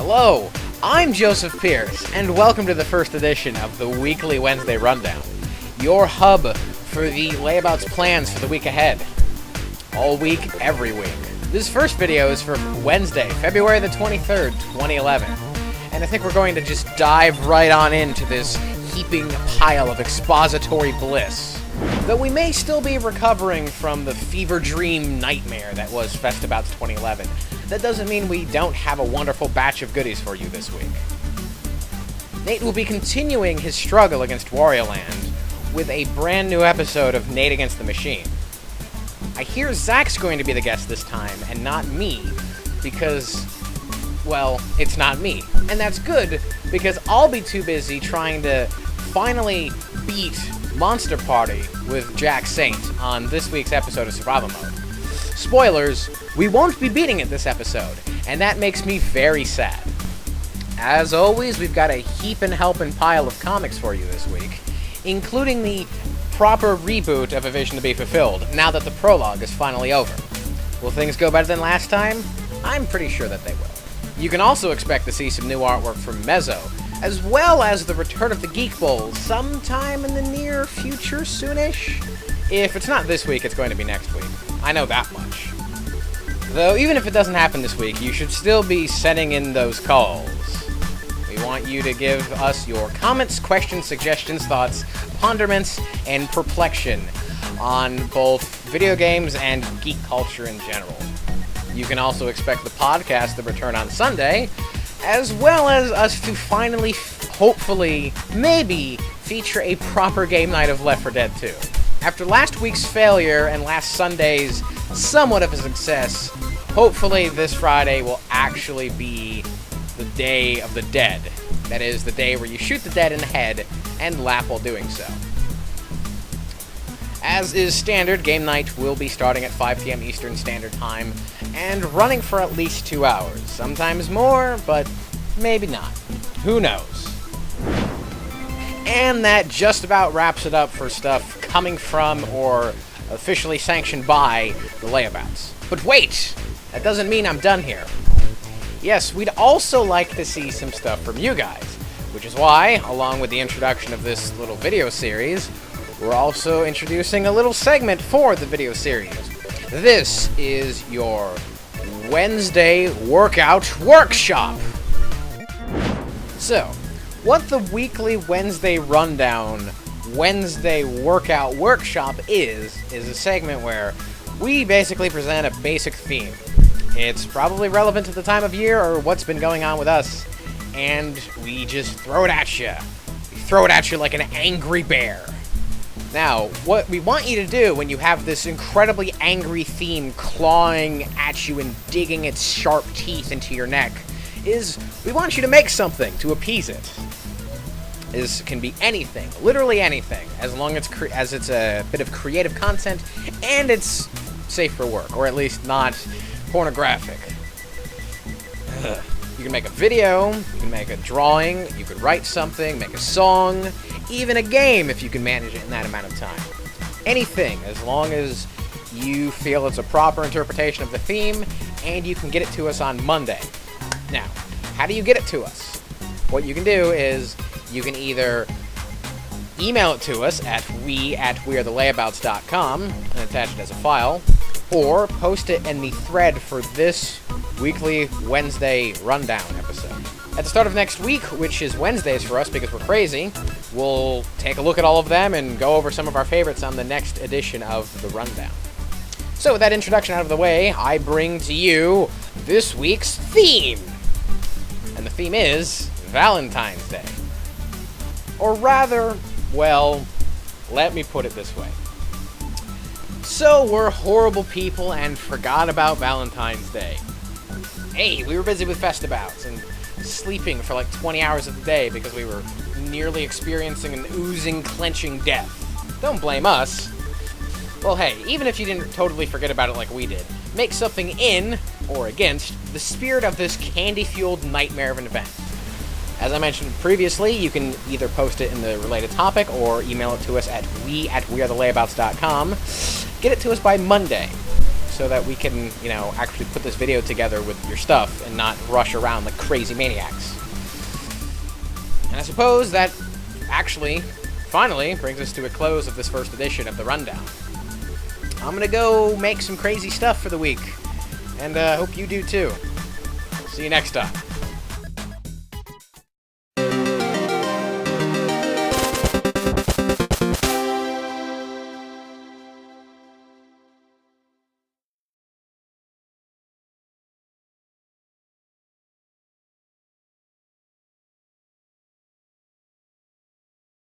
Hello, I'm Joseph Pierce, and welcome to the first edition of the weekly Wednesday Rundown, your hub for the Layabouts plans for the week ahead. All week, every week. This first video is for Wednesday, February the 23rd, 2011, and I think we're going to just dive right on into this heaping pile of expository bliss. Though we may still be recovering from the fever dream nightmare that was Festabouts 2011, that doesn't mean we don't have a wonderful batch of goodies for you this week. Nate will be continuing his struggle against Wario Land with a brand new episode of Nate Against the Machine. I hear Zach's going to be the guest this time, and not me, because, well, it's not me. And that's good, because I'll be too busy trying to finally beat Monster Party with Jack Saint on this week's episode of Survival Mode. Spoilers, we won't be beating it this episode, and that makes me very sad. As always, we've got a heapin' helpin' pile of comics for you this week, including the proper reboot of A Vision to be Fulfilled, now that the prologue is finally over. Will things go better than last time? I'm pretty sure that they will. You can also expect to see some new artwork from Mezzo, as well as the return of the Geek Bowl sometime in the near future soonish. If it's not this week, it's going to be next week. I know that much. Though, even if it doesn't happen this week, you should still be sending in those calls. We want you to give us your comments, questions, suggestions, thoughts, ponderments, and perplexion on both video games and geek culture in general. You can also expect the podcast to return on Sunday, as well as us to finally, hopefully, maybe, feature a proper game night of Left 4 Dead 2. After last week's failure and last Sunday's somewhat of a success, hopefully this Friday will actually be the Day of the Dead. That is, the day where you shoot the dead in the head and laugh while doing so. As is standard, game night will be starting at 5 p.m. Eastern Standard Time and running for at least 2 hours. Sometimes more, but maybe not. Who knows? And that just about wraps it up for stuff coming from or officially sanctioned by the Layabouts. But wait! That doesn't mean I'm done here. Yes, we'd also like to see some stuff from you guys, which is why, along with the introduction of this little video series, we're also introducing a little segment for the video series. This is your Wednesday Workout Workshop. So, what the weekly Wednesday Rundown Wednesday Workout Workshop is a segment where we basically present a basic theme. It's probably relevant to the time of year or what's been going on with us, and we just throw it at you. We throw it at you like an angry bear. Now, what we want you to do when you have this incredibly angry theme clawing at you and digging its sharp teeth into your neck is we want you to make something to appease it. This can be anything, literally anything, as long as it's a bit of creative content and it's safe for work, or at least not pornographic. You can make a video, you can make a drawing, you could write something, make a song, even a game if you can manage it in that amount of time. Anything, as long as you feel it's a proper interpretation of the theme and you can get it to us on Monday. Now, how do you get it to us? What you can do is you can either email it to us at we@wearethelayabouts.com and attach it as a file, or post it in the thread for this weekly Wednesday Rundown episode. At the start of next week, which is Wednesdays for us because we're crazy, we'll take a look at all of them and go over some of our favorites on the next edition of the Rundown. So with that introduction out of the way, I bring to you this week's theme. And the theme is Valentine's Day. Or rather, well, let me put it this way. So we're horrible people and forgot about Valentine's Day. Hey, we were busy with Festabouts and sleeping for like 20 hours of the day because we were nearly experiencing an oozing, clenching death. Don't blame us. Well, hey, even if you didn't totally forget about it like we did, make something in, or against, the spirit of this candy-fueled nightmare of an event. As I mentioned previously, you can either post it in the related topic or email it to us at we@wearethelayabouts.com. Get it to us by Monday. so that we can, you know, actually put this video together with your stuff and not rush around like crazy maniacs. And I suppose that actually, finally, brings us to a close of this first edition of the Rundown. I'm gonna go make some crazy stuff for the week, and hope you do too. See you next time.